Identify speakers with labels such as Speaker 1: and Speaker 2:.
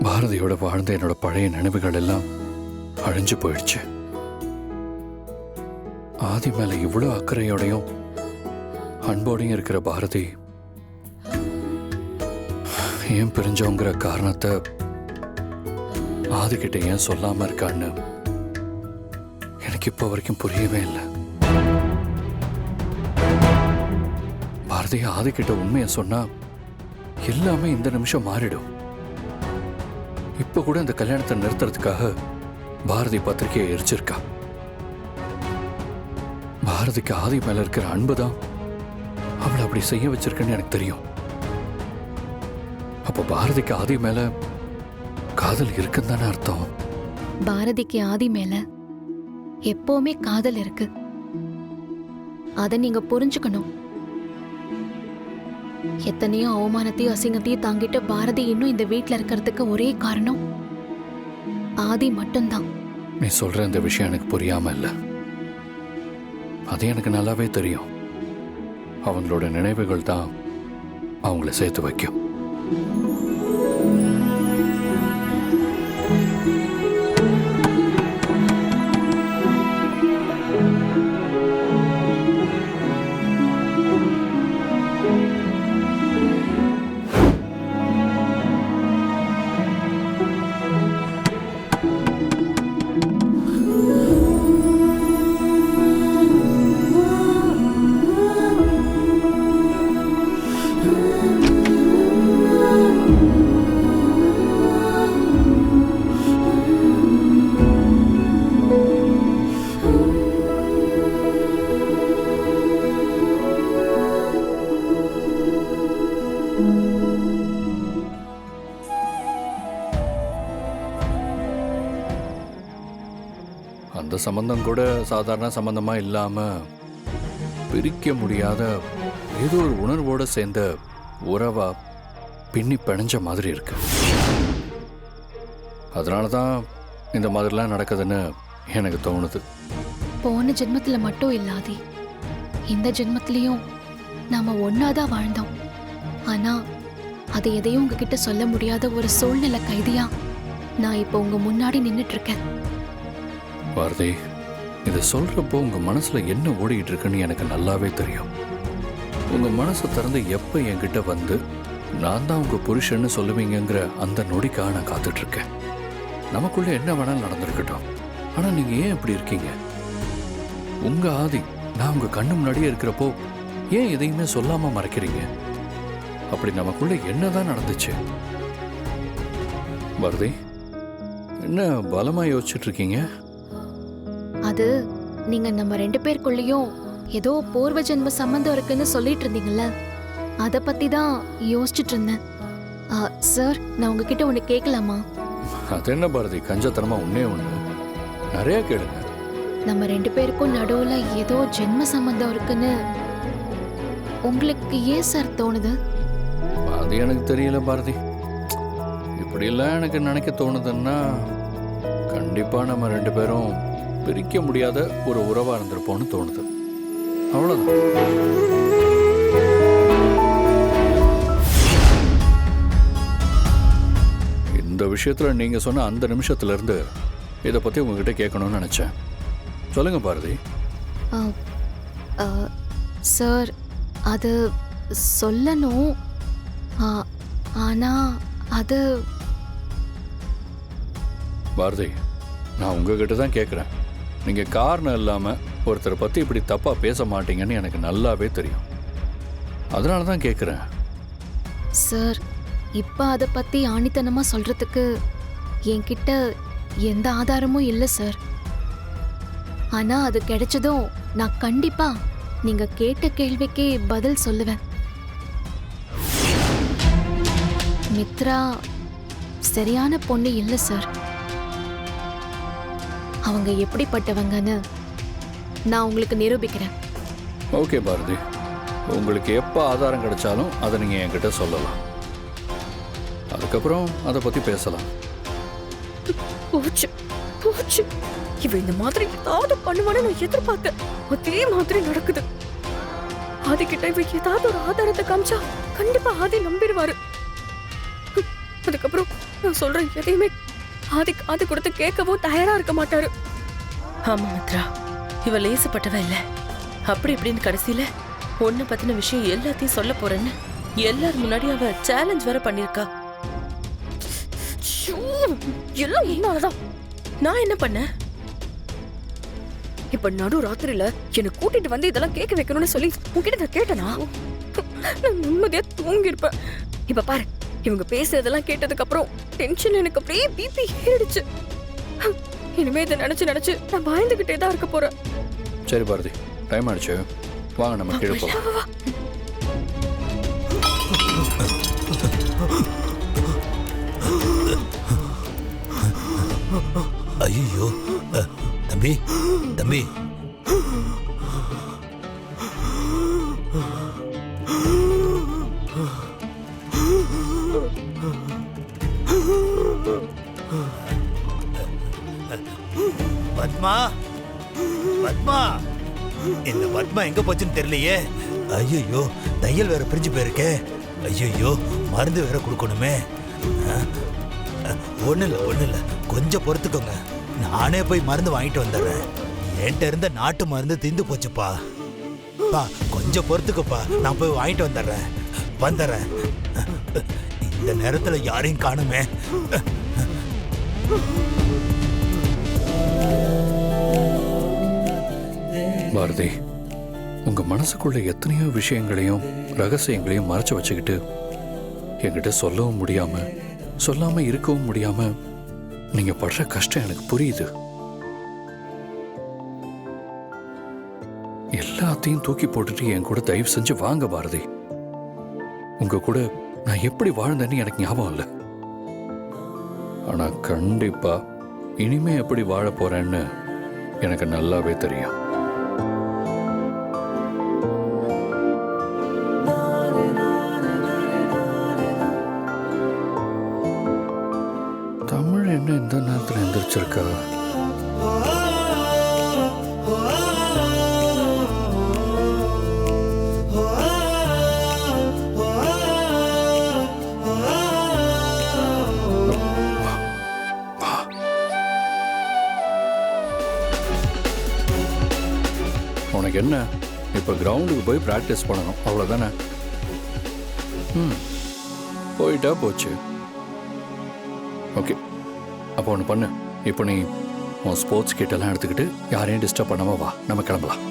Speaker 1: பாரதியோட வாழ்ந்த என்னோட பழைய நினைவுகள் எல்லாம் அழிஞ்சு போயிடுச்சு. ஆதி மேல இவ்வளவு அக்கறையோடையும் அன்போடையும் இருக்கிற பாரதி ஏன் பிரிஞ்சோங்கிற காரணத்தை ஆதிக்கிட்ட ஏன் சொல்லாம இருக்கான்னு எனக்கு இப்போ வரைக்கும் புரியவே இல்லை. பாரதி ஆதிக்கிட்ட உண்மையை சொன்னா எல்லாமே இந்த நிமிஷம் மாறிடும். இப்ப கூட இந்த கல்யாணத்தை நிறுத்துறதுக்காக பாரதி பத்திரிகையை எரிச்சிருக்கா. பாரதிக்கு ஆதி மேல இருக்கிற அன்புதான் அவளை அப்படி செய்ய வச்சிருக்குன்னு எனக்கு தெரியும். அப்ப பாரதிக்கு ஆதி மேல காதல் இருக்குன்னு தானே அர்த்தம்?
Speaker 2: பாரதிக்கு ஆதி மேல எப்பவுமே காதல் இருக்கு. அத நீங்க புரிஞ்சுக்கணும். எத்தனையோ அவமானத்தையும் அசிங்கத்தையும் தாங்கிட்டு பாரதி இன்னும் இந்த வீட்டுல இருக்கிறதுக்கு ஒரே காரணம் ஆதி மட்டும்தான்.
Speaker 1: நீ சொல்ற இந்த விஷயம் எனக்கு புரியாம இல்ல. அது எனக்கு நல்லாவே தெரியும். அவங்களோட நினைவுகள் தான் அவங்கள சேர்த்து வைக்கும். அந்த சம்பந்தம் கூட சாதாரண சம்பந்தமா இல்லாம பிரிக்க முடியாத ஏதோ ஒரு உணர்வோட சேர்ந்த உறவா பின்னி பிணைஞ்ச மாதிரி இருக்கு. அதனாலதான் இந்த மாதிரிலாம் நடக்குதுன்னு எனக்கு தோணுது.
Speaker 2: போன ஜென்மத்துல மட்டும் இல்லாதி இந்த ஜென்மத்திலையும் நாம ஒன்னாதான் வாழ்ந்தோம். ஆனா அதை எதையும் உங்ககிட்ட சொல்ல முடியாத ஒரு சூழ்நிலை கைதியா நான் இப்ப உங்க முன்னாடி நின்னுட்டு இருக்கேன்.
Speaker 1: பாரதி, இதை சொல்றப்போ உங்க மனசுல என்ன ஓடிட்டு இருக்குன்னு எனக்கு நல்லாவே தெரியும். உங்க மனசை திறந்து எப்ப என்கிட்ட வந்து நான் தான் உங்க புருஷன்னு சொல்லுவீங்கிற அந்த நொடிக்காக நான் காத்துட்டு இருக்கேன். நமக்குள்ள என்ன வேணாலும் நடந்திருக்கட்டும். ஆனா நீங்க ஏன் இப்படி இருக்கீங்க? உங்க ஆதி நான் உங்க கண்ணு முன்னாடியே இருக்கிறப்போ ஏன் எதையுமே சொல்லாம மறைக்கிறீங்க? அப்படி நமக்குள்ள என்னதான் நடந்துச்சு? பாரதி, என்ன பலமா யோசிச்சுட்டு இருக்கீங்க?
Speaker 2: அது நீங்க நம்ம ரெண்டு பேருக்குள்ளேயும் ஏதோ பூர்வ ஜென்ம சம்பந்தம் இருக்குன்னு சொல்லிட்டு இருந்தீங்கல்ல, அத பத்தி தான் யோசிச்சுட்டு இருந்தேன். சார், நான் உங்ககிட்ட ஒண்ணு கேட்கலாமா?
Speaker 1: அது என்ன பாரதி, கஞ்சத்தனமா ஒண்ணே ஒண்ணு நிறைய கேளுங்க.
Speaker 2: நம்ம ரெண்டு பேருக்கும் நடுவுல ஏதோ ஜென்ம சம்பந்தம் இருக்குன்னு உங்களுக்கு ஏன் சார் தோணுது?
Speaker 1: அது எனக்கு தெரியல பாரதி. இப்படி எல்லாம் எனக்கு நினைக்க தோணுதுன்னா கண்டிப்பா நம்ம ரெண்டு பேரும் பிரிக்க முடியாத ஒரு உறவா இருந்திருப்போம்னு தோணுது. அவ்வளவுதான். இந்த விஷயத்துல நீங்க சொன்ன அந்த நிமிஷத்துல இருந்து இதை பத்தி உங்ககிட்ட கேட்கணும்னு நினைச்சேன். சொல்லுங்க பாரதி.
Speaker 2: சார், அது சொல்லணும். ஆனா அது
Speaker 1: பாரதி, நான் உங்ககிட்ட தான் கேட்குறேன். நீங்க காரணம் இல்லாம ஒருத்தரை பத்தி இப்படி தப்பா பேச மாட்டீங்கன்னு எனக்கு நல்லாவே தெரியும். அதனால தான் கேட்குறேன்.
Speaker 2: சார், இப்ப அதை பத்தி ஆணித்தனமா சொல்றதுக்கு என்கிட்ட எந்த ஆதாரமும் இல்லை சார். ஆனா அது கிடைச்சதும் நான் கண்டிப்பா நீங்க கேட்ட கேள்விக்கு பதில் சொல்லுவேன். மித்ரா சரியான பொண்ணு இல்லை சார். அவங்க எப்படிப்பட்டவங்கன்னு நான் உங்களுக்கு நிரூபிக்கிறேன்.
Speaker 1: ஓகே பாரதி, உங்களுக்கு எப்போ ஆதாரம் கிடைச்சாலும் அதை நீங்கள் என்கிட்ட சொல்லலாம். அதுக்கப்புறம் அதை பற்றி பேசலாம்.
Speaker 3: போச்சு போச்சு, இவ இந்த மாதிரி ஏதாவது பண்ணுவான்னு நான் எதிர்பார்த்தேன். அதே மாதிரி நடக்குது. ஆதி கிட்ட இவ ஏதாவது ஒரு ஆதாரத்தை காமிச்சா கண்டிப்பா ஆதி நம்பிடுவாரு. அதுக்கப்புறம் நான் சொல்ற எதையுமே காது கொடுத்து கேட்கவும் தயாரா இருக்க மாட்டாரு.
Speaker 4: ஆமா மித்ரா, இவ லேசுப்பட்டவ இல்ல. அப்படி இப்படின்னு கடைசியில ஒன்ன பத்தின விஷயம் எல்லாத்தையும் சொல்ல போறேன்னு எல்லாரும் முன்னாடி அவ சேலஞ்ச் வேற பண்ணிருக்கா.
Speaker 3: ஷூ, எல்லாம் உன்னாலதான்.
Speaker 4: நான் என்ன பண்ணேன்?
Speaker 3: இப்ப நடு ராத்திரியில என்னை கூட்டிட்டு வந்து இதெல்லாம் கேட்க வைக்கணும்னு சொல்லி உன்கிட்ட நான் கேட்டனா நான் நிம்மதியா தூங்கி இருப்பேன். இப்ப பாரு, இவங்க பேசுறதெல்லாம் கேட்டதுக்கு அப்புறம் டென்ஷன் எனக்கு அப்படியே பிபி ஏறிடுச்சு. இனிமே இதை நினைச்சு நான் பயந்துகிட்டே தான் இருக்க போறேன்.
Speaker 1: சரி பாரதி, டைம் ஆயிடுச்சு, வாங்க நம்ம கீழே போகலாம்.
Speaker 5: ஐயோ தம்பி தம்பி, பத்மா பத்மா, இந்த பத்மா எங்க போச்சுன்னு தெரியலையே. ஐயோ, தையல் வேற பிரிஞ்சு போயிருக்கே. ஐயோ, மருந்து வேற கொடுக்கணுமே. ஒண்ணு இல்ல, கொஞ்சம் பொறுத்துக்கோங்க, நானே போய் மருந்து வாங்கிட்டு வந்துடுறேன். என்கிட்ட இருந்த நாட்டு மருந்து தீந்து போச்சுப்பா. பா, கொஞ்சம் பொறுத்துக்கப்பா, நான் போய் வாங்கிட்டு வந்துடுறேன். இந்த நேரத்துல யாரையும் காணுமே.
Speaker 1: பாரதி, உங்க மனசுக்குள்ள எத்தனையோ விஷயங்களையும் ரகசியங்களையும் மறைச்சு வச்சுக்கிட்டு என்கிட்ட சொல்லவும் முடியாம சொல்லாம இருக்கவும் முடியாம நீங்க படுற கஷ்டம் எனக்கு புரியுது. எல்லாத்தையும் தூக்கி போட்டுட்டு என் கூட தயவு செஞ்சு வாங்க பாரதி. உங்க கூட நான் எப்படி வாழ்ந்தேன்னு எனக்கு ஞாபகம் இல்லை. ஆனா கண்டிப்பா இனிமே எப்படி வாழ போறேன்னு எனக்கு நல்லாவே தெரியும். தமிழ் என்ன இந்த நேரத்தில் எந்திரிச்சிருக்கா? உனக்கு என்ன, இப்போ கிரவுண்டுக்கு போய் ப்ராக்டிஸ் பண்ணணும், அவ்வளோதானே? போயிட்டா போச்சு. ஓகே, அப்போ ஒன்று பண்ணு, இப்போ நீ உன் ஸ்போர்ட்ஸ் கிட்டெல்லாம் எடுத்துக்கிட்டு யாரையும் டிஸ்டர்ப் பண்ணாமல் வா, நம்ம கிளம்பலாம்.